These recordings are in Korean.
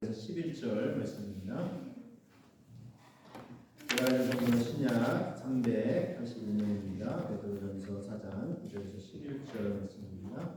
11절 말씀입니다. 제가 신약 381년입니다. 베드로전서 4장 9절에서 11절 말씀입니다.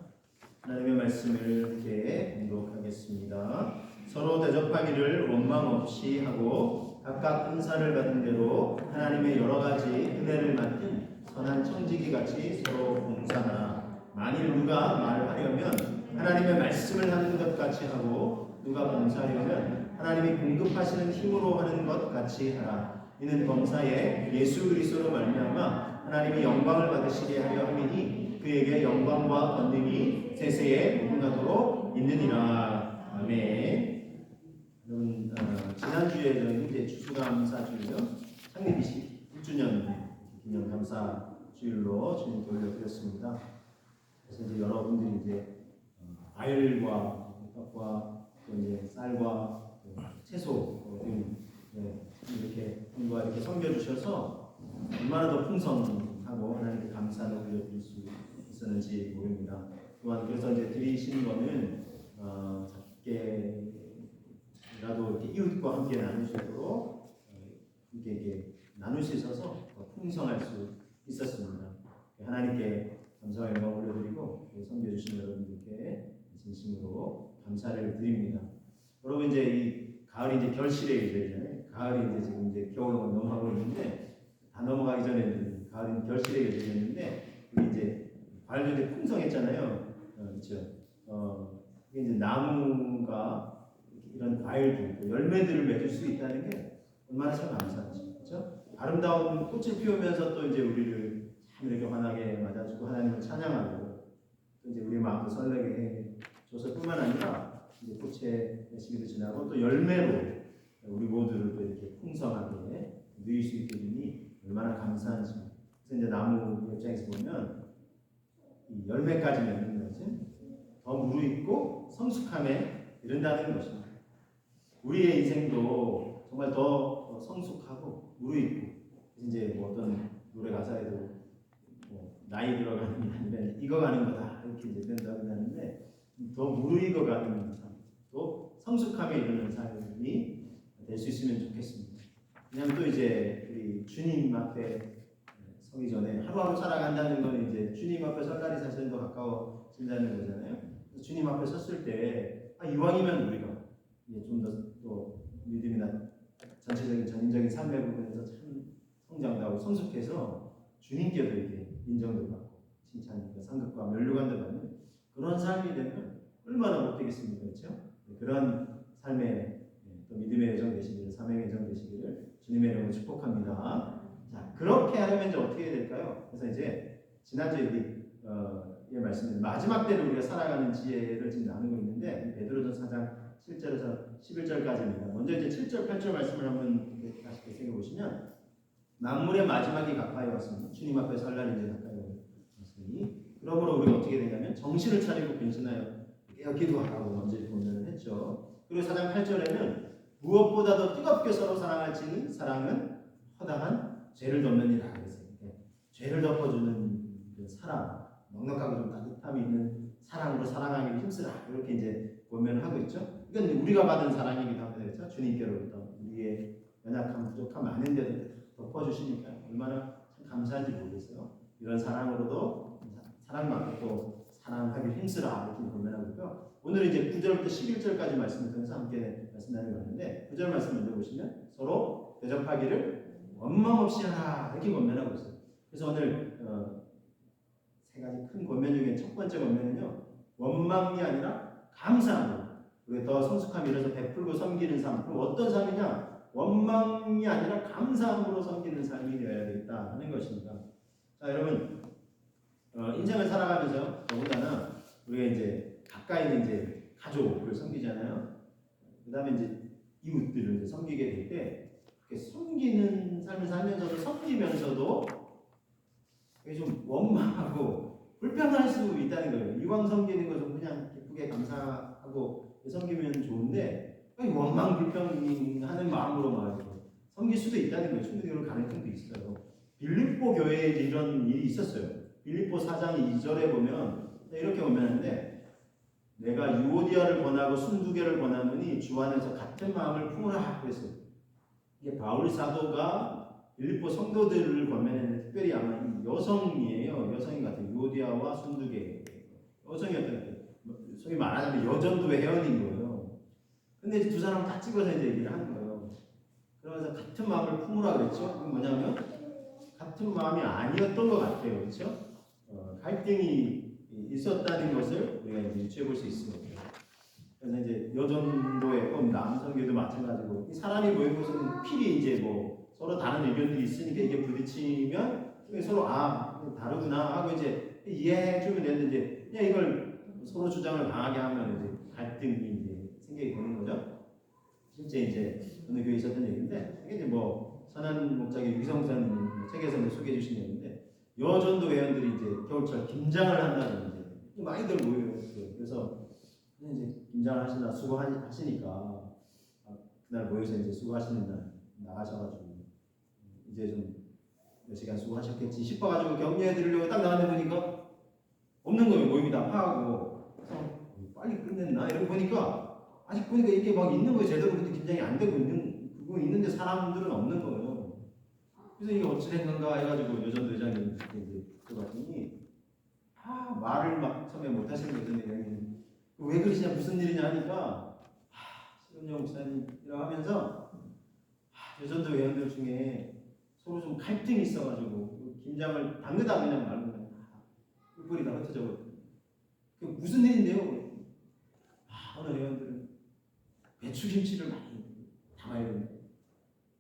하나님의 말씀을 함께 공독하겠습니다. 서로 대접하기를 원망 없이 하고 각각 은사를 받은 대로 하나님의 여러 가지 은혜를 맡은 선한 청지기 같이 서로 봉사하라. 만일 누가 말을 하려면 하나님의 말씀을 하는 것 같이 하고 누가 봉사하려면 하나님이 공급하시는 힘으로 하는 것 같이 하라. 이는 범사에 예수 그리스도로 말미암아 하나님이 영광을 받으시게 하려 함이니 그에게 영광과 권능이 세세에 무궁하도록 있느니라. 아멘. 여러분, 지난주에 저희 이제 추수감사주일요 창립 26주년 기념 감사주일로 주님께 올려드렸습니다. 그래서 이제 여러분들이 이제 과일과 떡과 또 이제 쌀과 채소 이렇게 분과 이렇게 섬겨주셔서 얼마나 더 풍성하고 하나님께 감사를 올려드릴 수 있었는지 모릅니다. 또한 그래서 이제 드리신 거는 작게라도 이렇게 이웃과 함께 나눌 수 있도록 이렇게 나눌 수 있어서 더 풍성할 수 있었습니다. 하나님께 감사와 영광을 올려드리고 섬겨주신 여러분들께 진심으로 감사를 드립니다. 여러분 이제 이 가을이 이제 결실의 계절이잖아요. 가을이 이제 지금 이제 겨울로 넘어가고 있는데 다 넘어가기 전에 가을이 결실의 계절이었는데 우리 이제 과일도 이제 풍성했잖아요. 그렇죠. 이게 이제 나무가 이런 과일들, 열매들을 맺을 수 있다는 게 얼마나 참 감사하죠. 그렇죠? 아름다운 꽃을 피우면서 또 이제 우리를 참 이렇게 환하게 맞아주고 하나님을 찬양하고 또 이제 우리 마음도 설레게 줘서 뿐만 아니라 이제 꽃의 시기도 지나고 또 열매로 우리 모두를 또 이렇게 풍성하게 누릴 수 있게 되니 얼마나 감사한지. 그래서 이제 나무 입장에서 보면 이 열매까지 맺는 것은 더 무르익고 성숙함에 이른다는 것입니다. 우리의 인생도 정말 더 성숙하고 무르익고 이제 뭐 어떤 노래 가사에도 뭐 나이 들어가는 게 아니라 익어가는 거다 이렇게 이제 된다고 하는데 더 무르익어가는 삶, 또 성숙함에 이르는 삶이 될 수 있으면 좋겠습니다. 왜냐하면 또 이제 우리 주님 앞에 서기 전에 하루하루 살아간다는 건 이제 주님 앞에 설 날이 사실은 더 가까워진다는 거잖아요. 주님 앞에 섰을 때 이왕이면 우리가 좀 더 또 믿음이나 전체적인 전인적인 삶의 부분에서 참 성장도 하고 성숙해서 주님께도 이렇게 인정도 받고 칭찬과 상급과 면류관도 받는 그런 삶이 되면 얼마나 못 되겠습니까? 그렇죠? 그런 삶의 또 믿음의 여정 되시기를, 사명의 여정 되시기를 주님의 이름으로 축복합니다. 자, 그렇게 하려면 이제 어떻게 해야 될까요? 그래서 이제 지난주에 말씀드린 마지막 때를 우리가 살아가는 지혜를 지금 나누고 있는데 베드로전서 4장 7절에서 11절까지입니다. 먼저 이제 7절, 8절 말씀을 한번 다시 되새겨 보시면 만물의 마지막이 가까이 왔습니다. 주님 앞에 설 날이 이제 가까이 왔으니 그러므로 우리가 어떻게 되냐면 정신을 차리고 근신하여 깨어 기도하라고 먼저 본문을 했죠. 그리고 4장 8절에는 무엇보다도 뜨겁게 서로 사랑할지는 사랑은 허다한 죄를 덮느니라 그랬어요. 죄를 덮어주는 그 사랑, 넉넉하고 좀 따뜻함이 있는 사랑으로 사랑하기를 힘쓰라 이렇게 이제 권면을 하고 있죠. 이건 우리가 받은 사랑이기도 합니다. 그렇죠? 주님께로부터 우리의 연약함, 부족함 많은데도 덮어주시니까 얼마나 참 감사한지 모르겠어요. 이런 사랑으로도 사랑받고 또 사랑하기를 힘쓰라 이렇게 권면하고 있고요. 오늘 이제 9절부터 11절까지 말씀을 통해서 함께 말씀 나누는데 9절 말씀 먼저 보시면 서로 대접하기를 원망 없이 하라 이렇게 권면하고 있어요. 그래서 오늘 세 가지 큰 권면 중에 첫 번째 권면은요. 원망이 아니라 감사함으로 우리가 더 성숙함이 이뤄서 베풀고 섬기는 삶. 그럼 어떤 삶이냐? 원망이 아니라 감사함으로 섬기는 삶이 되어야 되겠다 하는 것입니다. 자, 여러분 인생을 살아가면서 더군다나 우리가 이제 가까이 있는 이제 가족을 섬기잖아요. 그 다음에 이제 이웃들을 이제 섬기게 될 때 섬기는 삶을 살면서도 섬기면서도 좀 원망하고 불편할 수 있다는 거예요. 이왕 섬기는 거 좀 그냥 기쁘게 감사하고 섬기면 좋은데 원망 불평하는 마음으로 막 섬길 수도 있다는 거예요. 충분히 그럴 가능성도 있어요. 빌립보 교회에 이런 일이 있었어요. 빌립보 4장 2절에 보면 이렇게 보면은데 내가 유오디아를 권하고 순두개를 권하노니 주 안에서 같은 마음을 품으라 그랬어요. 이게 바울 사도가 빌립보 성도들을 권면했는데 특별히 아마 이 여성이에요. 여성인 것 같아요. 유오디아와 순두개 여성이었던 것 같아요. 소위 말하자면 여전도의 회원인 거예요. 근데 이제 두 사람 딱 찍어서 이제 얘기를 하는 거예요. 그러면서 같은 마음을 품으라 그랬죠. 그건 뭐냐면 같은 마음이 아니었던 것 같아요. 그렇죠? 갈등이 있었다는 것을 우리가 이제 유추해 볼 수 있습니다. 그래서 이제 여전도의 남성교도 마찬가지고 이 사람이 모인 것은 필히 이제 뭐 서로 다른 의견들이 있으니까 이게 부딪히면 서로 다르구나 하고 이제 이해해 주면 되는데 그냥 이걸 서로 주장을 강하게 하면 이제 갈등이 이제 생기게 되는 거죠. 실제 이제 어느 교회에 있었던 얘기인데 이게 이제 뭐 선한 목자의 위성선 책에서 소개해 주신 얘기인데 여전도 회원들이 이제 겨울철 김장을 한다는 이제 많이들 모여요. 그래서 이제 김장을 하시나 수고하시니까 그날 모여서 이제 수고하시는 날 나가셔가지고 이제 좀 몇 시간 수고하셨겠지 싶어가지고 격려해 드리려고 딱 나왔는데 보니까 없는 거예요. 모임이 다 파하고 그래서 빨리 끝냈나 이러고 보니까 아직 보니까 이게 막 있는 거예요. 제대로 그때 김장이 안 되고 그거 있는데 사람들은 없는 거예요. 그래서 이게 어찌 된 건가 해가지고 여전도 회장님 이제 들어봤더니 말을 막 처음에 못 하시는 거였더니 왜 그러시냐 무슨 일이냐 하니까 신은영 목사님이라고 하면서 여전도 회원들 중에 서로 좀 갈등이 있어가지고 김장을 당그다 그냥 말고 그냥 뿔뿔이 다 흩어져버렸어요. 그 무슨 일인데요? 어느 회원들은 배추김치를 많이 담아야 된다.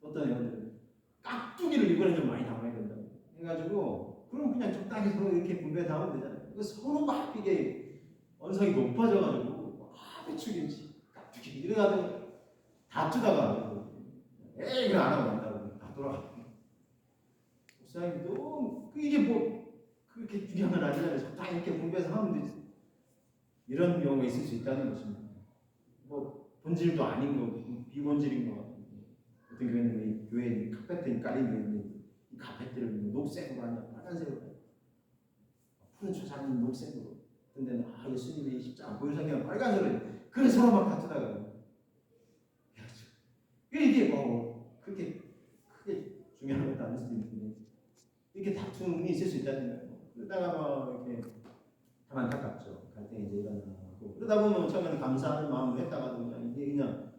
어떤 회원들은 깍두기를 이번에 좀 많이 담아야 된다. 해가지고 그럼 그냥 적당히 서로 이렇게 분배 다 하면 되잖아요. 서로 막 이게 언성이 높아져가지고 배추김치, 깍두기 이래가지고 다투다가 에이 이거 안 하고 난다고 다 돌아가. 목사님도 이게 뭐 그렇게 중요한 건 아니잖아요. 적당히 이렇게 분배해서 하면 되지. 이런 경우가 있을 수 있다는 것입니다. 뭐 본질도 아닌 거, 비본질인 거 같은데 어떤 교회는 교회에 카페트를 깔리는 이 카페트를 녹색으로 하냐 빨간색으로 하냐 푸른 초장은 녹색으로 근데 예수님이 십자가 보혈상이랑 빨간색으로 그래서 서로 막 다투다가 이게 뭐 그렇게 크게 중요한 것도 아닐 수도 있는데 이렇게 다툼이 있을 수 있다는 거예요. 그러다가 뭐 이렇게 참 안타깝죠. 갈등이 이제 일어나고 그러다 보면 처음에는 감사하는 마음으로 했다가도 그냥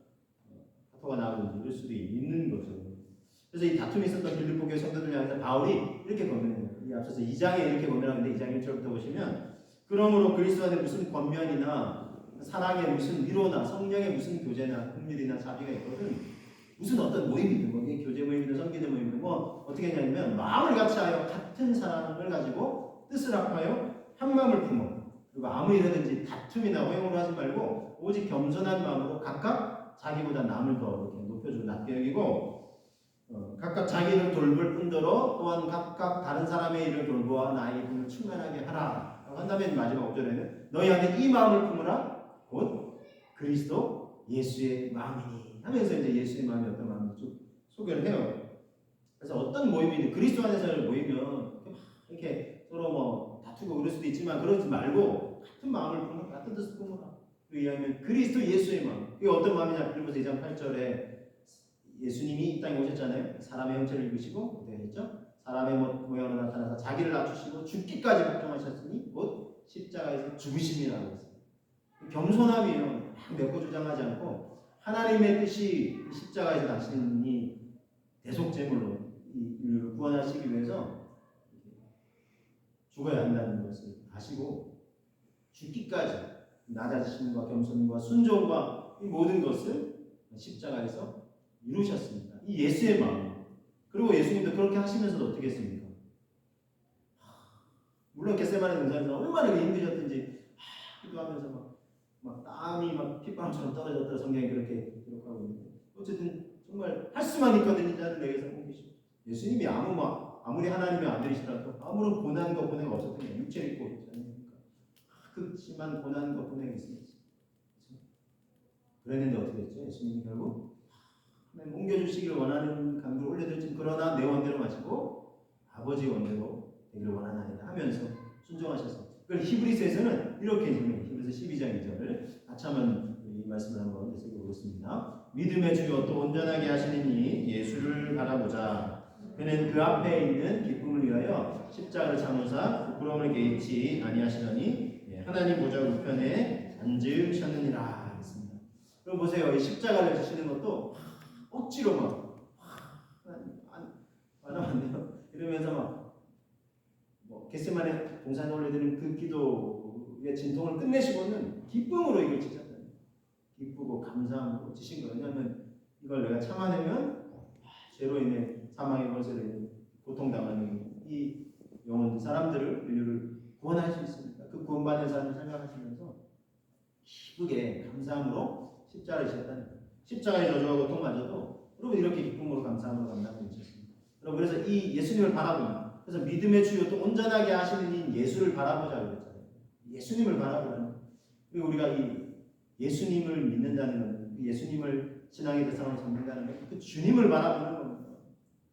사토가 나오고 이럴 수도 있는 거죠. 그래서 이 다툼이 있었던 빌립보 교회 성도들 향해서 바울이 이렇게 권면해요. 이 앞서서 2장에 이렇게 권면하는데 2장 1절부터 보시면 그러므로 그리스도 안에 무슨 권면이나 사랑의 무슨 위로나 성령의 무슨 교제나 긍휼이나 자비가 있거든 무슨 어떤 모임이든 뭐 교제 모임이든 성기대 모임이든 뭐 어떻게 했냐면 마음을 같이 하여 같은 사랑을 가지고 뜻을 합하여 한 마음을 품어 그리고 아무 일이든지 다툼이나 허용으로 하지 말고 오직 겸손한 마음으로 각각 자기보다 남을 더 이렇게 높여주고 낮게 여기고 각각 자기를 돌볼 뿐더러 또한 각각 다른 사람의 일을 돌보아 나의 분을 충만하게 하라. 한 다음에 마지막 5절에는 너희 안에 이 마음을 품으라 곧 그리스도 예수의 마음이니 하면서 이제 예수의 마음이 어떤 마음인지 쭉 소개를 해요. 그래서 어떤 모임이든 그리스도 안에서 모이면 이렇게 서로 뭐 다투고 그럴 수도 있지만 그러지 말고 같은 마음을 품으라 같은 뜻을 품으라. 왜냐하면 그리스도 예수의 마음 이게 어떤 마음이냐 빌립보서 2장 8절에 예수님이 이 땅에 오셨잖아요. 사람의 형체를 입으시고 어떻게 했죠? 사람의 모양으로 나타나서 자기를 낮추시고 죽기까지 복종하셨으니 곧 십자가에서 죽으심이라고 했어요. 겸손함이에요. 몇 거 주장하지 않고 하나님의 뜻이 십자가에서 당신이 대속제물로 이 인류를 구원하시기 위해서 죽어야 한다는 것을 아시고 죽기까지 낮아지심과 겸손과 순종과 이 모든 것을 십자가에서 이루셨습니다. 이 예수의 마음. 그리고 예수님도 그렇게 하시면서도 어떻게 했습니까? 물론 겟세마네 등산에서 얼마나 힘드셨든지 기도하면서 막 땀이 막 핏방울처럼 떨어졌다 성경이 그렇게 기록하고 있는데 어쨌든 정말 할 수만 있거든 이 자는 내게서 옮기시고 예수님이 아무리 하나님의 아들이시라도 아무런 고난과 고뇌가 없었던 게 육체를 입고 있지 않습니까? 극심한 고난과 고뇌가 있었어요. 그랬는데 어떻게 됐죠? 예수님이 결국 옮겨주시기를 원하는 강도를 올려드렸지 그러나 내 원대로 마치고 아버지의 원대로 되기를 원하나이다 하면서 순종하셔서 그걸 히브리서에서는 이렇게 설명해요. 히브리서 그래서 12장 2절을 같이 한번 이 말씀을 한번 되새겨 보겠습니다. 믿음의 주요 또 온전하게 하시는 이 예수를 바라보자. 그는 그 앞에 있는 기쁨을 위하여 십자가를 참으사 부끄러움을 개의치 아니하시더니 하나님 보좌 우편에 앉으셨느니라 했습니다. 그럼 보세요. 이 십자가를 지시는 것도 억지로 막 안 하면 안 돼요. 이러면서 막 뭐 겟세마네 동산에 올려드리는 그 기도의 진통을 끝내시고는 기쁨으로 이걸 지셨다. 기쁘고 감사함으로 지신 거예요. 왜냐하면 이걸 내가 참아내면 죄로 인해 사망의 권세로 인해 고통당하는 이 영혼 사람들을 인류를 구원할 수 있습니다. 그 구원받은 사람을 생각하시면서 기쁘게 감사함으로 십자가를 지셨다는 거예요. 십자가의 저주와 고통마저도 여러분 이렇게 기쁨으로 감사함으로 감당하고 있었습니다. 여러분 그래서 이 예수님을 바라보는 그래서 믿음의 주요 또 온전하게 하시는 이 예수를 바라보자 그랬잖아요. 예수님을 바라보는 그리고 우리가 이 예수님을 믿는다는 건 예수님을 신앙의 대상으로 삼는다는 건 그 주님을 바라보는 겁니다.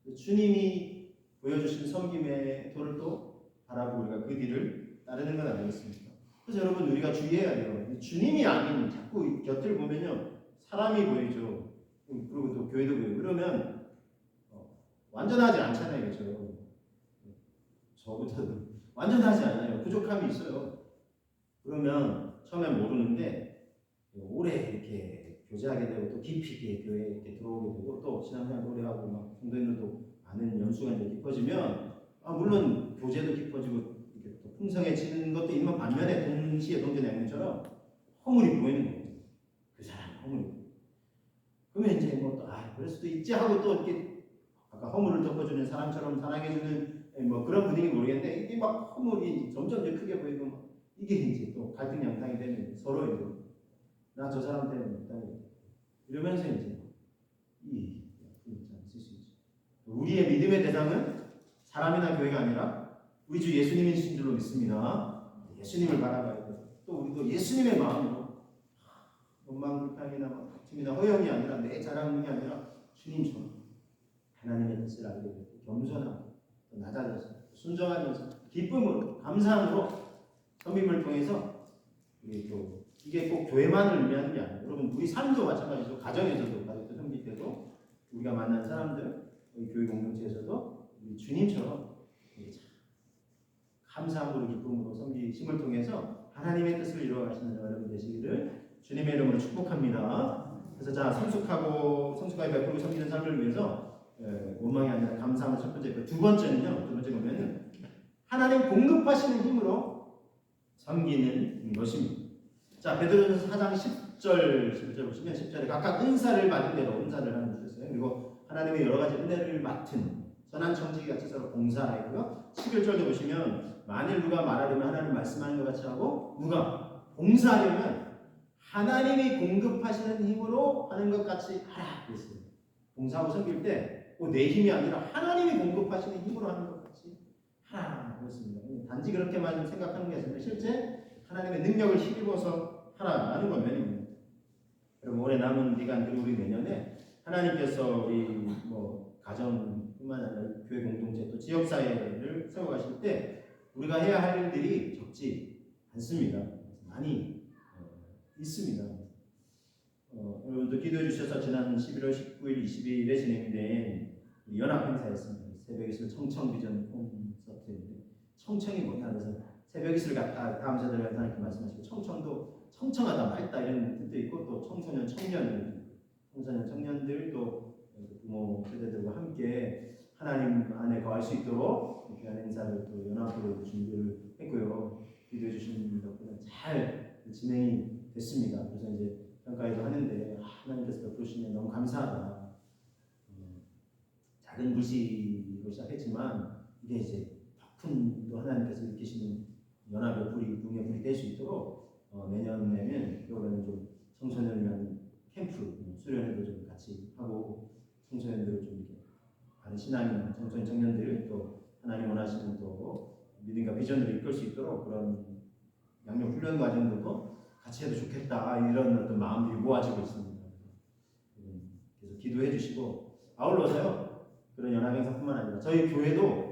그 주님이 보여주신 섬김의 도를 또 바라보고 우리가 그 뒤를 따르는 건 아니겠습니까? 그래서 여러분 우리가 주의해야 돼요. 주님이 아닌 자꾸 곁을 보면요 사람이 보이죠. 그리고 또 교회도 보이고 그러면 완전하지 않잖아요, 그렇죠? 저부터도 완전하지 않아요. 부족함이 있어요. 그러면 처음에 모르는데 오래 이렇게 교제하게 되고 또 깊이 있게 교회에 이렇게 들어오게 되고 또 신앙생활 오래 하고 막 성도님들도 아는 연수가 이제 깊어지면 물론 교제도 깊어지고 이렇게 또 풍성해지는 것도 있는 반면에 동시에 동전 양면처럼 허물이 보이는 거예요. 그 사람 허물이. 그러면 이제 뭐 또 그럴 수도 있지 하고 또 이렇게 아까 허물을 덮어주는 사람처럼 사랑해주는 뭐 그런 분위기 모르겠는데 이게 막 허물이 점점 이제 크게 보이고 막 이게 이제 또 갈등 양상이 되는 서로 이제 나 저 사람 때문에 없다 이러면서 이제 이 쓸 수 있죠. 우리의 믿음의 대상은 사람이나 교회가 아니라 우리 주 예수님이신 줄로 믿습니다. 예수님을 바라봐야 돼요. 또 우리도 예수님의 마음으로 원망불평이나 다툼이나 허영이 아니라 내 자랑이 아니라 주님처럼 하나님의 뜻을 알게 되고 겸손하고 또 낮아져서 순종하면서 기쁨으로 감사함으로 섬김을 통해서 우리 또 이게 꼭 교회만을 위한 게 아니에요. 여러분 우리 삶도 마찬가지죠. 가정에서도 가족도 섬길 때도 우리가 만난 사람들 우리 교회 공동체에서도 우리 주님처럼 감사함으로 기쁨으로 섬기심을 통해서 하나님의 뜻을 이루어가시는 여러분 되시기를 주님의 이름으로 축복합니다. 그래서 자 성숙하게 베풀고 섬기는 삶을 위해서 원망이 아니라 감사함을 첫 번째 두 번째는요. 두 번째 보면은 하나님 공급하시는 힘으로 섬기는 것입니다. 자 베드로전서 4장 10절 11절 보시면 10절에 각각 은사를 받은 대로 은사를 하는 주셨어요. 그리고 하나님의 여러 가지 은혜를 맡은 선한 청지기 같이 서로 봉사하고요. 11절도 보시면 만일 누가 말하려면 하나님 말씀하는 것 같이 하고 누가 봉사하려면 하나님이 공급하시는 힘으로 하는 것 같이 하라 그랬어요. 봉사하고 섬길 때 내 힘이 아니라 하나님이 공급하시는 힘으로 하는 것 같이 하라 그랬습니다. 단지 그렇게만 생각하는 게 아니라 실제 하나님의 능력을 힘입어서 하라라는 거면입니다. 여러분 올해 남은 기간 그리고 우리 내년에 하나님께서 우리 뭐 가정뿐만 아니라 교회 공동체 또 지역 사회를 세워가실 때 우리가 해야 할 일들이 적지 않습니다. 많이 있습니다. 여러분도 기도해 주셔서 지난 11월 19일, 20일에 진행된 연합 행사였습니다. 새벽이슬 청청 비전 콘서트인데 청청이 뭐냐 그래서 새벽이슬 같다 다음 세대를 하나님께 말씀하시고 청청도 청청하다 맑다 이런 뜻도 있고 또 청소년 청년들 또 부모 세대들과 함께 하나님 안에 거할 수 있도록 귀한 행사를 또 연합으로 준비를 했고요. 기도해 주신 덕분에 잘 진행이 됐습니다. 그래서 이제 평가회도 하는데 하나님께서 베푸시면 너무 감사하다. 작은 불씨로 시작했지만 이게 이제 큰 또 하나님께서 일으키시는 연합의 불이 궁의 불이 될 수 있도록 내년에는 겨울에는 좀 청소년을 위한 캠프 수련회도 좀 같이 하고 청소년들을 좀 이렇게 다른 신앙이나 청년들 또 하나님 원하시는 또 믿음과 비전을 이끌 수 있도록 그런 양육 훈련 과정들도 같이 해도 좋겠다 이런 어떤 마음들이 모아지고 있습니다. 그래서 기도해 주시고 아울러서요 그런 연합행사뿐만 아니라 저희 교회도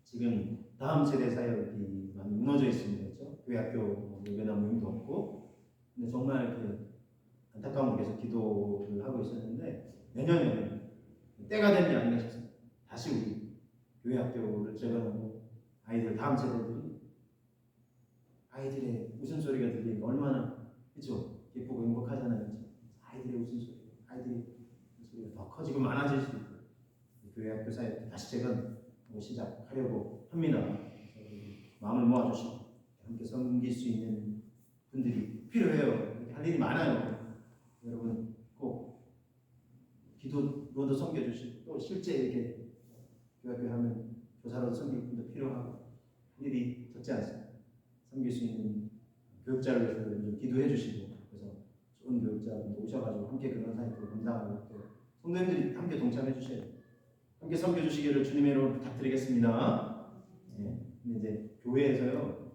지금 다음 세대 사역이 많이 무너져 있습니다. 그렇죠? 교회 학교 예배나 모임도 없고, 근데 정말 그 안타까움을 계속 기도를 하고 있었는데 내년에 때가 된 게 아닌가 싶습니다. 다시 우리 교회 학교를 재건하고 아이들 다음 세대들이 아이들의 웃음소리가 들리니까 얼마나 그렇죠? 기쁘고 행복하잖아요. 그렇죠? 아이들의 웃음소리, 아이들의 웃음소리가 더 커지고 많아질 수 있고 교회 학교 사회 다시 재건하고 시작하려고 합니다. 마음을 모아주시고 함께 섬길 수 있는 분들이 필요해요. 이렇게 할 일이 많아요. 여러분 꼭 기도로도 섬겨주시고 또 실제 이렇게 교회 하면 교사로도 섬길 분도 필요하고 할 일이 적지 않습니다. 섬길 수 있는 교육자를 위해서 좀 기도해 주시고 그래서 좋은 교육자분들 오셔가지고 함께 그런 사역을 감당하고 또 성도님들이 함께 동참해 주셔야 돼요. 함께 섬겨주시기를 주님의 이름으로 부탁드리겠습니다. 네. 근데 이제 교회에서요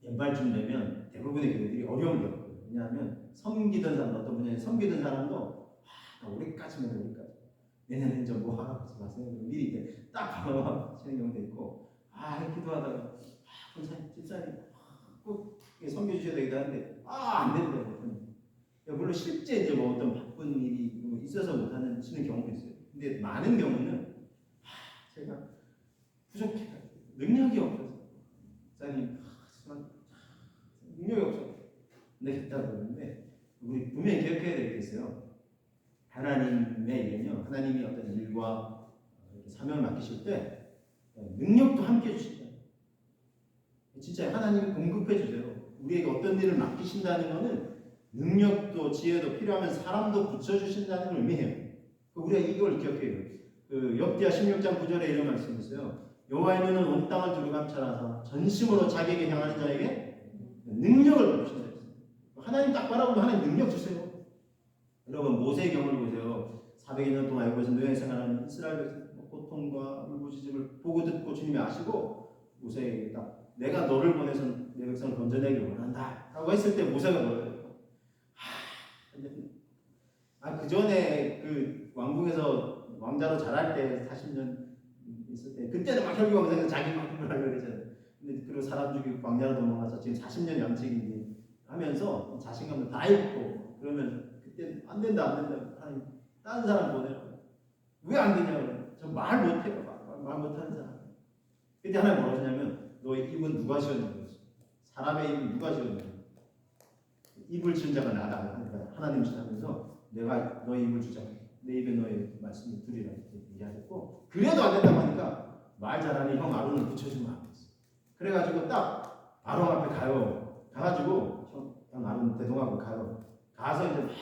연말쯤 되면 대부분의 교회들이 어려움을 겪어요. 왜냐하면 섬기던 사람 어떤 분야에 섬기던 사람도 올해까지면 올해까지 내년에 좀 뭐 하라고 하지 마세요. 미리 이제 딱 하시는 경우도 있고 기도하다가 집사님 꼭 섬겨주셔야 되기도 하는데 안 된다고. 물론 실제 이제 뭐 어떤 바쁜 일이 있어서 못하는 경우도 있어요. 근데 많은 경우는 제가 부족해요. 능력이 없어서 목사님 능력이 없어서 내겠다고 그러는데 우리 분명히 기억해야 될 게 있어요. 하나님의 일은요, 하나님이 어떤 일과 사명을 맡기실 때 능력도 함께 해주시잖아요. 진짜 하나님이 공급해 주세요. 우리에게 어떤 일을 맡기신다는 것은 능력도 지혜도 필요하면 사람도 붙여주신다는 걸 의미해요. 우리가 이걸 기억해요. 그 역대하 16장 9절에 이런 말씀이 있어요. 여호와의 눈은 온 땅을 두루 감찰하사 전심으로 자기에게 향하는 자에게 능력을 주신다. 하나님 딱 바라보면 하나님 능력 주세요. 여러분 모세의 경우를 보세요. 400여 년 동안 애굽에서 노예 생활하는 이스라엘 백성 고통과 울부짖음을 보고 듣고 주님이 아시고 모세에게 딱 내가 너를 보내서 내 백성을 건져내길 원한다 라고 했을 때 모세가 뭐예요? 그 전에 그 왕궁에서 왕자로 자랄 때 40년 있을 때 그때는 막 혈기왕성해서 자기 만큼을 하려고 그러잖아요. 근데 그리고 사람 죽이고 왕자로 넘어가서 지금 40년 양치기 하면서 자신감도 다 잃고 그러면 그때 안 된다 하나님 다른 사람 보내라고. 왜 안 되냐고. 저 말 못해요. 말 못하는 사람. 그때 하나님 뭐라고 하냐면 너의 입은 누가 지었냐고. 사람의 입은 누가 지었냐고. 입을 지은 자가 나다. 하나님 지나면서 내가 너의 입을 주자. 내 입에 너의 말씀을 두리라 이렇게 얘기하셨고 그래도 안 된다고 하니까 말 잘하는 형 아론을 붙여주면 안 됐어. 그래가지고 딱 아론 앞에 가요. 가가지고 형 아론 대동하고 가요. 가서 이제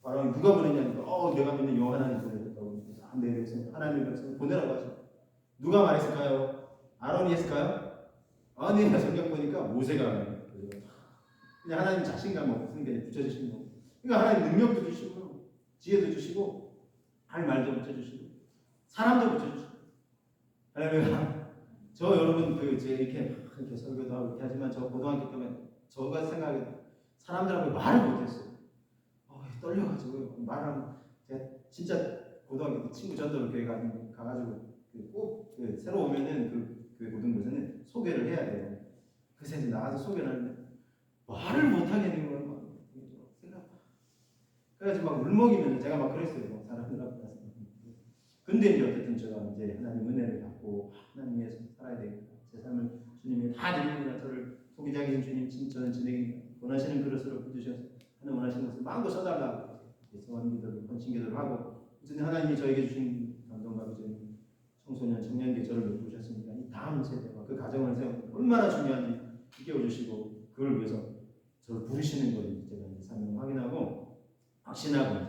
바로 누가 보냈냐니까 내가 믿는 여호와 하나님 보내줬다고. 내 백성 하나님의 백성 보내라고 하죠. 누가 말했을까요? 아론이 했을까요? 아니 성경 보니까 모세가 그냥 하나님 자신감 없는 게 붙여주시는 거고. 그러니까 하나님 능력도 주시고 지혜도 주시고 할 말도 붙여주시고 사람도 붙여주시고. 할렐루야. 저 여러분 제 이렇게 설교도 하고 이렇게 하지만 저 고등학교 때문에 저가 생각해 사람들 앞에 말을 못했어요. 떨려가지고 말하면 제가 진짜 고등학교 때 친구 전도를 교회 가가지고 꼭 새로 오면은 그 모든 곳에는 소개를 해야 돼요. 그래서 이제 나가서 소개를 하는데 말을 못하겠는 거예요. 그래가지고 막 울먹이면서 제가 막 그랬어요. 사람들 앞에 가서. 근데 이제 어쨌든 제가 이제 하나님 은혜를 받고 하나님 위해서 살아야 되겠다. 제 삶을 주님이 다 드립니다. 저를 소기장이신 주님 저는 진행이 원하시는 그릇으로 부주셔서 하나님 원하시는 것을 마음껏 써달라고 소원기도를 헌신기도를 하고 어쨌든 하나님이 저에게 주신 감동과 비전 청소년 청년 계절을 놓으셨으니까 이 다음 세대와 그 가정을 세우는 얼마나 중요한지 깨워주시고 그걸 위해서 저를 부르시는 걸 제가 사명을 확인하고 확신하고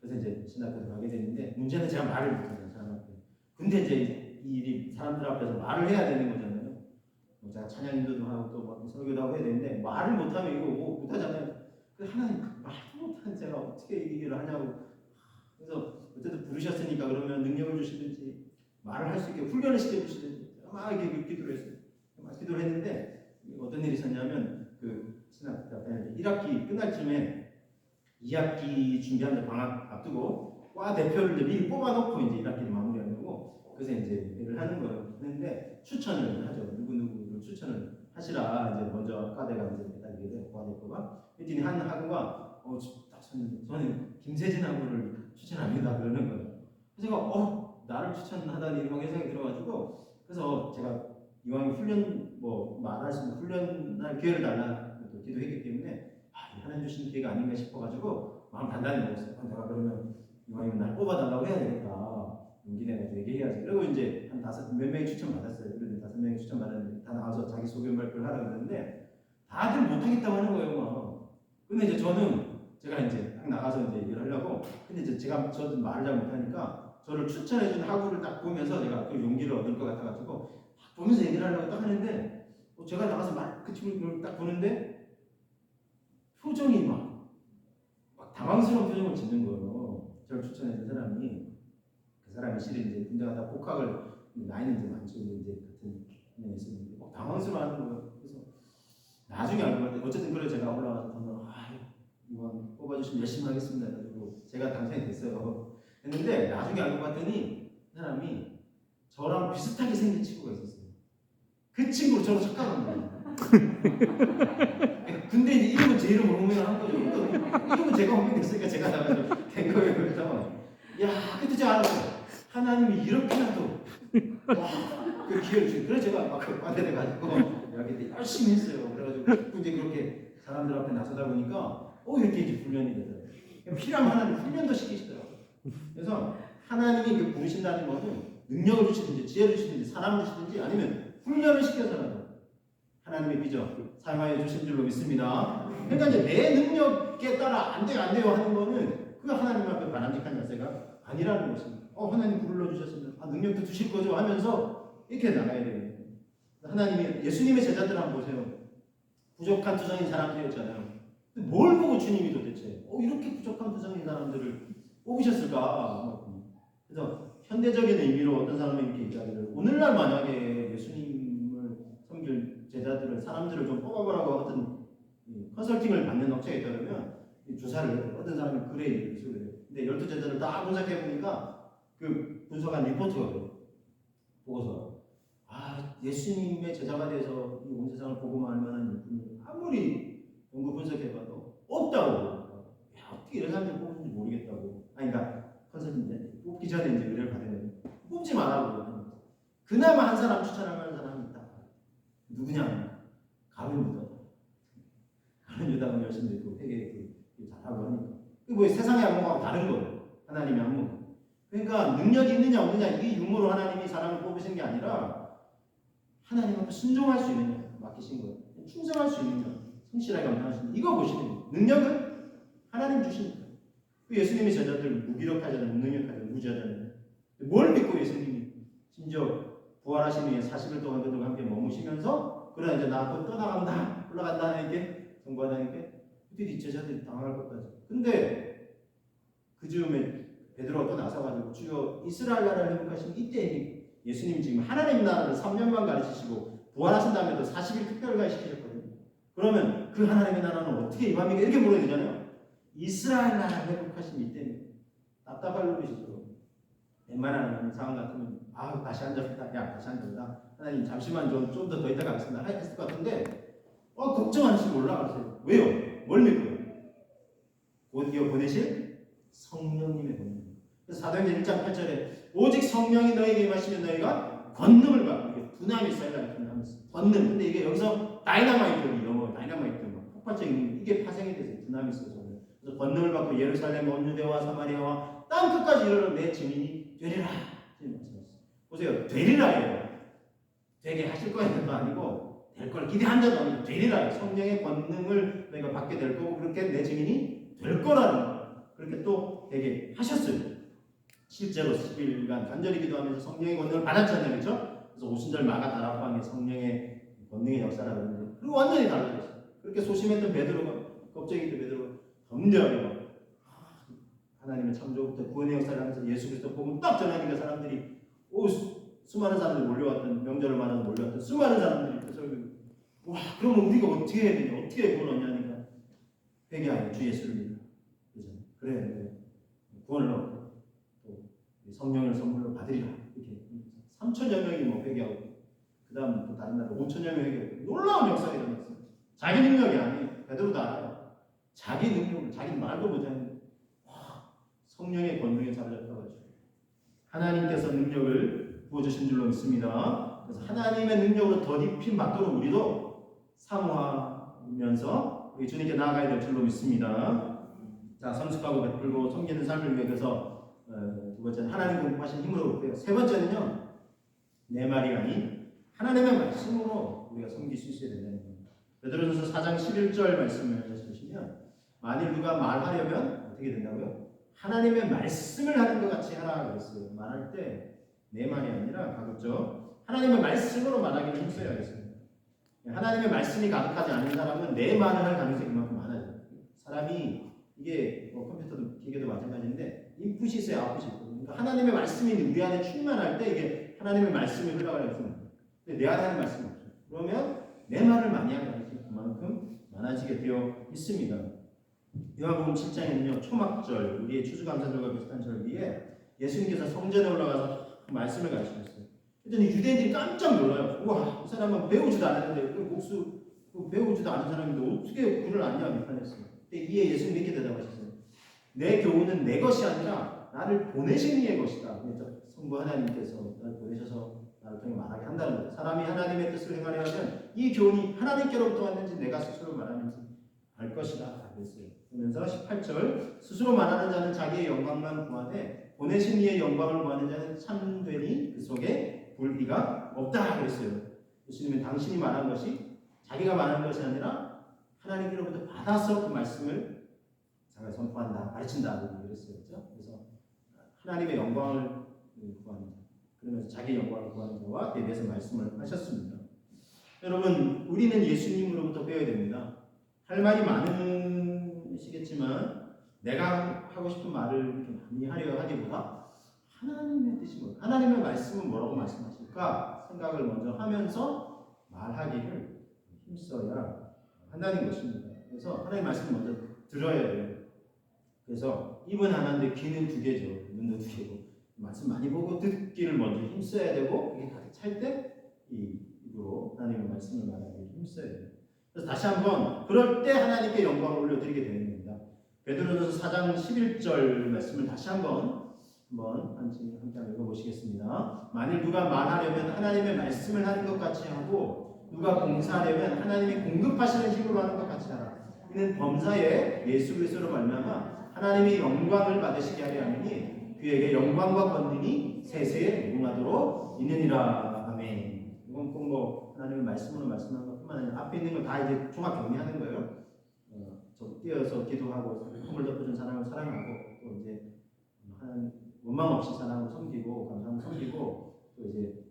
그래서 이제 신학교를 가게 됐는데 문제는 제가 말을 못하잖아요 사람 앞에. 근데 이제 이 일이 사람들 앞에서 말을 해야 되는 거잖아요. 제가 찬양인도도 하고 또 설교도 하고 해야 되는데 말을 못하면 이거 못하잖아요. 그 하나님 말도 못한 제가 어떻게 이 일을 하냐고. 그래서 어쨌든 부르셨으니까 그러면 능력을 주시든지 말을 할 수 있게 훈련을 시켜주시든지 막 이렇게 기도를 했어요. 막 기도를 했는데 어떤 일이 있었냐면 그 신학 1학기 끝날 쯤에 2학기 준비하는 방학 앞두고 과 대표를 이제 미리 뽑아놓고 이제 1학기를 마무리하려고 그래서 이제 일을 하는 거예요. 했는데 추천을 하죠. 누구누구를 추천을 하시라 이제 먼저 과대가 이제 매달리게 돼 과대표가. 그랬더니 한 학우가 저는 김세진 학우를 추천합니다 그러는 거예요. 그래서 제가 나를 추천하다니 이런 생각이 들어가지고 그래서 제가 이왕 훈련 뭐 말할 수 있는 훈련할 기회를 달라 또 기도했기 때문에 하나님 주신 기회가 아닌가 싶어가지고 마음 단단히 먹었어요. 내가 그러면 이왕이면 날 뽑아달라고 해야 되겠다. 용기 내가지고 얘기해야지. 그리고 이제 한 몇 명이 추천 받았어요. 그래도 5명이 추천 받았는데 다 나와서 자기 소개 발표를 하라고 그러는데 다들 못하겠다고 하는 거예요. 막. 근데 이제 제가 이제 딱 나가서 이제 얘기를 하려고. 근데 이제 저도 말을 잘 못하니까 저를 추천해준 학우를 딱 보면서 제가 그 용기를 얻을 것 같아가지고 딱 보면서 얘기를 하려고 딱 하는데 제가 나가서 막 그 친구를 딱 보는데 표정이 막 당황스러운 표정을 짓는 거예요. 저를 추천해준 사람이. 그 사람이 실은 이제 군대 갔다 복학을 나이는 이제 많죠. 이제 같은 분야에 있었는데 당황스러워하는 거예요. 그래서 나중에 알고 봤더니 어쨌든 그래 제가 올라가서 이번 뽑아주시면 열심히 하겠습니다. 그래가지고 제가 당선이 됐어요. 했는데 나중에 알고 봤더니 그 사람이 저랑 비슷하게 생긴 친구가 있었어요. 그 친구를 저로 착각한 거예요. 근데 이제 이름은 제 이름을 호명한 거죠. 이름은 제가 호명했으니까 제가 나가서 된 거예요. 그래서 그때 제가 알았어요. 하나님이 이렇게라도 그 기회를 주신. 그래서 제가 막 과대돼 가지고 이렇게 열심히 했어요. 그래가지고 이제 그렇게 사람들 앞에 나서다 보니까 이렇게 이제 훈련이 되더라고요. 필요하면 하나님 훈련도 시키시더라고요. 그래서 하나님이 그 부르신다는 것은 능력을 주시든지 지혜를 주시든지 사람을 주시든지 아니면 훈련을 시켜서라도 하나님의 비전 사용하여 주신 줄로 믿습니다. 그러니까 이제 내 능력에 따라 안 돼요 하는 거는 그 하나님 앞에 바람직한 자세가 아니라는 것입니다. 하나님 불러주셨으면 능력도 주실 거죠 하면서 이렇게 나가야 돼요. 하나님이 예수님의 제자들 한번 보세요. 부족한 투성인 사람들이었잖아요. 뭘 보고 주님이 도대체 이렇게 부족한 투성인 사람들을 뽑으셨을까? 그래서 현대적인 의미로 어떤 사람이 이렇게 얘기하기를 오늘날 만약에 예수님을 섬길 제자들을 사람들을 좀 뽑아보라고 어떤 컨설팅을 받는 업체에 따르면 조사를 어떤 사람이 그래 얘기를 해요. 근데 12제자를 다 분석해 보니까 그 분석한 리포트가 보고서 예수님의 제자가 돼서 이 온 세상을 보고만 할 만한 분이 아무리 연구 분석해봐도 없다고. 어떻게 이런 사람들 뽑는지 모르겠다고. 그러니까 컨설팅 뽑기 전에 이제 의뢰를 받으면 뽑지 말라고. 그나마 한 사람 추천할 만한 사람이 있다. 누구냐? 가룟 유다. 가룟 유다가 열심히 그 회개 잘하고 하니까. 뭐 세상의 안목하고 다른 거예요. 하나님의 안목. 그러니까 능력이 있느냐 없느냐 이게 유무로 하나님이 사람을 뽑으신 게 아니라 하나님한테 순종할 수 있느냐 맡기신 거예요. 충성할 수 있느냐 성실하게 감당할 수 있느냐 이거 보시는 거예요. 능력은 하나님 주신 거예요. 예수님의 제자들 무기력하잖아요. 무능력하잖아요. 무지하잖아요. 뭘 믿고 예수님이 심지어 부활하신 후에 40일 동안 그들과 함께 머무시면서 그러나 이제 나 곧 떠나간다 올라간다 하니까 정부하다니까 그때 이 제자들이 당할 것까지. 근데 그 즈음에 베드로가 또 나서가지고 주여 이스라엘 나라를 회복하신 이때 예수님 지금 하나님 나라를 3년만 가르치시고 부활하신 다음에도 40일 특별가에 시키셨거든요. 그러면 그 하나님의 나라는 어떻게 임합니까? 이렇게 물어야 되잖아요. 이스라엘 나라를 회복하신 이때 답답할 노릇이죠. 웬만한 상황 같으면 다시 앉아있다. 다시 앉아있다. 하나님 잠시만 좀 더 있다가 하겠습니다. 했을 것 같은데 걱정하시고 올라가세요. 왜요? 뭘 믿고요? 곧 이어 보내실 성령님의 권능. 그래서 사도행전 1장 8절에 오직 성령이 너에게 임하시면 너희가 권능을 받고 이게 두나미살이라는 표현을 하면서 권능. 근데 이게 여기서 다이나마이트 영어 다이나마이트 폭발적인 이게 파생이 돼서 두나미스죠. 그래서 권능을 받고 예루살렘 온 유대와 사마리아와 땅 끝까지 이르러 내 증인이 되리라. 보세요. 되리라예요. 되게 하실 거는 아니고 될 걸 기대한 자도 아니고 되리라. 성령의 권능을 너희가 받게 될 거고 그렇게 내 증인이 될 거라는 거예요. 그렇게 또 되게 하셨어요. 실제로 10일간 간절히 기도하면서 성령의 권능을 받았잖아요. 그렇죠? 그래서 오순절 마가다락방에 성령의 권능의 역사라고 하는데 그리고 완전히 달라졌어요. 그렇게 소심했던 베드로가 겁쟁이던 베드로가 담대하게 하나님의 창조부터 구원의 역사를 하면서 예수 그리스도 복음 딱 전하니까 사람들이 수많은 사람들이 몰려왔던 명절을 맞아서 몰려왔던 수많은 사람들이 그래서 그러면 우리가 어떻게 해야 되냐 어떻게 구원 얻냐니까 회개하여 주 예수를 믿어. 그래 구원을 얻고 또 성령을 선물로 받으리라. 이렇게 3천여 명이 회개하고 그 다음 또 다른 나라 5천여 명이 회개하고 놀라운 역사가 일어났어요. 자기 능력이 아니에요. 베드로도 알아요. 자기 능력을 자기 말도 못하는 성령의 권능에 사로잡혀가지고 하나님께서 능력을 부어주신 줄로 믿습니다. 그래서 하나님의 능력으로 덧입힌 받도록 우리도 사모하면서 우리 주님께 나아가야 될 줄로 믿습니다. 자, 성숙하고 베풀고 섬기는 삶을 위해서 두 번째는 하나님 공급하신 힘으로 그렇고요. 세 번째는요, 내 말이 아닌 하나님의 말씀으로 우리가 섬길 수 있어야 된다는 겁니다. 베드로전서 4장 11절 말씀을 보시면 만일 누가 말하려면 어떻게 된다고요? 하나님의 말씀을 하는 것 같이 하라 그랬어요. 말할 때 내 말이 아니라 가급적 하나님의 말씀으로 말하기를 힘써야겠습니다. 하나님의 말씀이 가득하지 않은 사람은 내 말을 할 가능성이 그만큼 많아져요. 사람이 이게 컴퓨터도 기계도 마찬가지인데 인풋이 있어요, 아웃풋이 있고. 그러니까 하나님의 말씀이 우리 안에 충만할 때 이게 하나님의 말씀이 흘러가려고 합니다. 근데 내 안에 하는 말씀이 없어요. 그러면 내 말을 많이 하는 가능성이 그만큼 많아지게 되어 있습니다. 요한복음 7장에는요, 초막절, 우리의 추수감사절과 비슷한 절기에 예수님께서 성전에 올라가서 말씀을 가르치셨어요. 그랬더니 유대인들이 깜짝 놀라요. 우와, 이 사람은 배우지도 않았는데, 배우지도 않은 사람인데 어떻게 글을 아냐 비판했어요. 그때 이에 예수님이 이렇게 대답하셨어요. 내 교훈은 내 것이 아니라 나를 보내신 이의 것이다. 성부 하나님께서 나를 보내셔서 나를 통해 말하게 한다는 거예요. 사람이 하나님의 뜻을 행하려면 이 교훈이 하나님께로부터 왔는지 내가 스스로 말하는지 알 것이다. 그랬어요. 그러면서 18절 스스로 말하는 자는 자기의 영광만 구하되 보내신 이의 영광을 구하는 자는 참되니 그 속에 불의가 없다 그랬어요. 예수님은 당신이 말한 것이 자기가 말하는 것이 아니라 하나님께로부터 받아서 그 말씀을 자기가 선포한다, 가르친다 그랬어요. 그렇죠? 그래서 하나님의 영광을 구하는 자, 그러면서 자기 영광을 구하는 자와 대비해서 말씀을 하셨습니다. 여러분, 우리는 예수님으로부터 배워야 됩니다. 할 말이 많으시겠지만 내가 하고 싶은 말을 이렇게 많이 하려 하기보다 하나님의 뜻이 뭐, 하나님의 말씀은 뭐라고 말씀하실까 생각을 먼저 하면서 말하기를 힘써야 한다는 것입니다. 그래서 하나님의 말씀을 먼저 들어야 돼요. 그래서 입은 하나인데 귀는 두 개죠. 눈도 두 개고 말씀 많이 보고 듣기를 먼저 힘써야 되고 그게 가득 찰 때 이 입으로 하나님의 말씀을 말하기를 힘써야 돼요. 그래서 다시 한번 그럴 때 하나님께 영광을 올려드리게 되는 겁니다. 베드로전서 4장 11절 말씀을 다시 한번 함께 읽어보시겠습니다. 만일 누가 말하려면 하나님의 말씀을 하는 것 같이 하고 누가 봉사하려면 하나님이 공급하시는 힘으로 하는 것 같이 하라. 이는 범사에 예수 그리스도로 말미암아 하나님이 영광을 받으시게 하려 함이니 그에게 영광과 권능이 세세에 무궁하도록 있느니라. 아멘. 이건 꼭 하나님의 말씀으로 말씀하는 것뿐만 아니라 앞에 있는 걸 다 이제 종합 정리하는 거예요. 뛰어서 기도하고 꿈을 덮어준 사람을 사랑하고 또 이제 하나님 원망 없이 사랑하고 섬기고 감사하고 섬기고 또 이제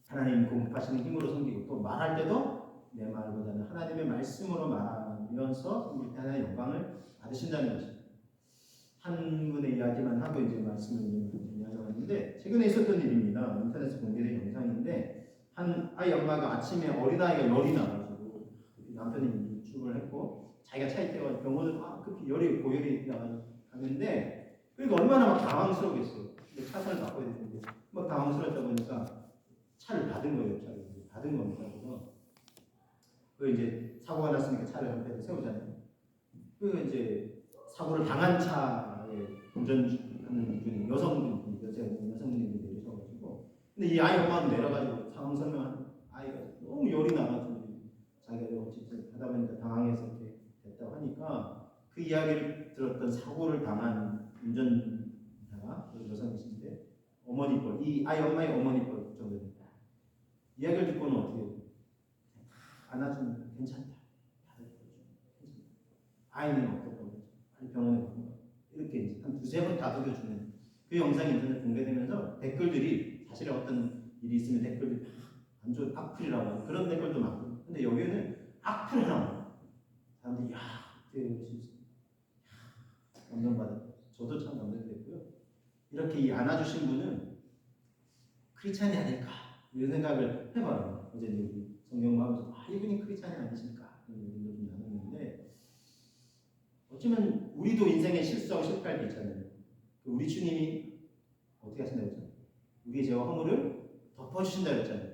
하나님 공급하시는 힘으로 섬기고 또 말할 때도 내 말보다는 하나님의 말씀으로 말하면서 섬길 때 하나님의 영광을 받으신다는 것입니다. 한 분의 이야기만 하고 이제 말씀을 정리하려고 했는데 최근에 있었던 일입니다. 인터넷에 공개된 영상인데 한 아이 엄마가 아침에 어린아이가 열이 나가지고 남편이 유축을 했고 자기가 차에 태워가지고 병원을 급히 열이 고열이 나가는데 그러니까 얼마나 막 당황스럽겠어요. 차선을 바꿔야 되는데 막 당황스럽다 보니까 차를 받은 거예요. 차를 받은 겁니다. 그래서 그 이제 사고가 났으니까 차를 한편에 세우잖아요. 그 이제 사고를 당한 차에 운전하는 분이 여성분이 내리셔가지고 근데 이 아이 엄마는 내려가지고 상황 설명하는 아이가 너무 열이 나가지고 자기가 어쨌든 하다 보니까 당황해서 이렇게 됐다고 하니까 그 이야기를 들었던 사고를 당한 운전자가 여성이신데 어머니 뻘, 이 아이 엄마의 어머니 뻘 정도 됩니다. 이야기를 듣고는 어떻게 해요? 안아주면 괜찮다. 아이는 어떻고 빨리 병원에 가고 이렇게 이제 한 두세 번 다독여주는 그 영상이 인터넷 공개되면서 댓글들이 사실 어떤 일이 있으면 댓글들이 안 좋은 악플이라고 하는 그런 댓글도 많고 근데 여기에는 악플이라고 사람들이 어떻게 이럴 수 있어요? 감동받았고 저도 참 감동됐고요. 이렇게 이 안아주신 분은 크리스찬이 아닐까 이런 생각을 해봐요. 어제 우리 성경 하면서 이분이 크리스찬이 아니실까 이런 얘기도 좀 나눴는데 어쩌면 우리도 인생에 실수하고 실패할 때 있잖아요. 우리 주님이 어떻게 하신다고 했잖아요. 우리의 죄와 허물을 덮어주신다고 했잖아요.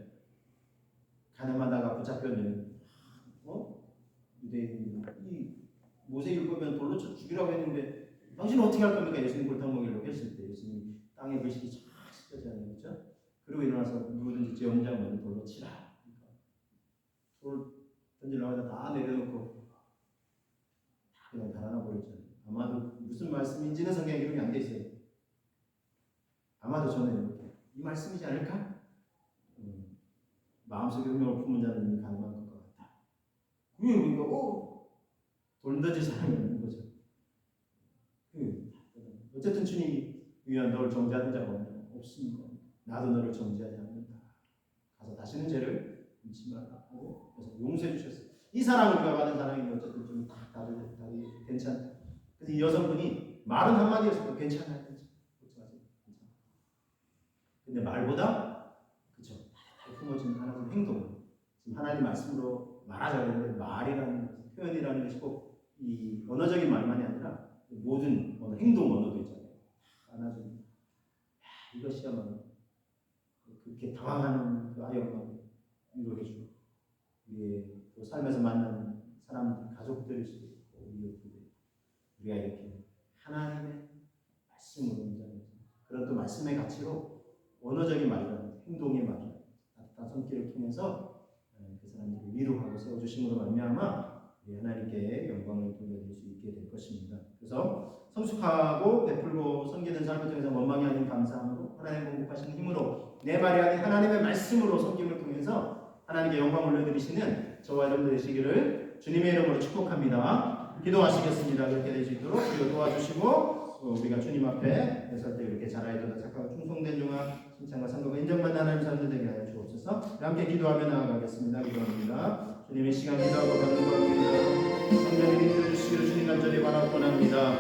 가늠하다가 붙잡혀는 유대인이 이 모세율법에는 돌로 쳐 죽이라고 했는데 당신은 어떻게 할 겁니까? 예수님 골탕 먹이려고 했을 때 예수님이 땅에 글씨기 쫙 쓰잖아요, 그렇죠? 그리고 일어나서 누구든지 제 영장을 돌로 치라. 그러니까 돌 던지려고 하다 다 내려놓고 그냥 달아나 버렸잖아요. 아마도 무슨 말씀인지는 성경에 기록이 안 돼 있어요. 아마도 저는 이 말씀이지 않을까? 마음속에 음욕을 품은 자는 이미 가능한 것 같다. 그게 우리가 돌 던질 사람이 없는 거죠. 어쨌든 주님이 위한 너를 정죄하는 자가 없습니다. 나도 너를 정죄하지 않는다. 가서 다시는 죄를 짓지 말라고 그래서 용서해 주셨어요. 이 사랑을 우리가 받은 사랑이 어쨌든 좀 다들 괜찮다. 그래서 이 여성분이 말은 한마디였어도 괜찮아요. 걱정하지 괜찮아. 근데 말보다 그쵸 품어진 하나님 행동 지금 하나님 말씀으로 말하자고 했는데 말이라는 표현이라는 것이 꼭 이 언어적인 말만이 아니라 모든 행동 언어도 있잖아요. 안아주는 이것이야말로 그렇게 당황하는 그 아이엄마를 위로해주고 우리의 또 삶에서 만나는 사람들, 가족들일 수도 있고 우리가 이렇게 하나님의 말씀으로 인정해서 그런 또 말씀의 가치로 언어적인 말이나 행동의 말이나 따뜻한 손길을 통해서 그 사람들을 위로하고 세워주심으로 말미암아 하나님께 영광을 돌려드릴 수 있게 될 것입니다. 그래서 성숙하고 베풀고 섬기는 삶을 통해서 원망이 아닌 감사함으로 하나님 공급하시는 힘으로 내 말이 아닌 하나님의 말씀으로 섬김을 통해서 하나님께 영광 올려드리시는 저와 여러분 되시기를 주님의 이름으로 축복합니다. 기도하시겠습니다. 그렇게 될 수 있도록 우리가 도와주시고 우리가 주님 앞에 설 때 이렇게 잘하여도 착하고 충성된 종아 칭찬과 상급과 인정받는 하나님 사람들 되게 하여 주옵소서. 함께 기도하며 나아가겠습니다. 기도합니다. 주님의 시간 기도하고 받는 바랍니다. 성령님 인도해 주시기를 주님 간절히 바라고 원합니다.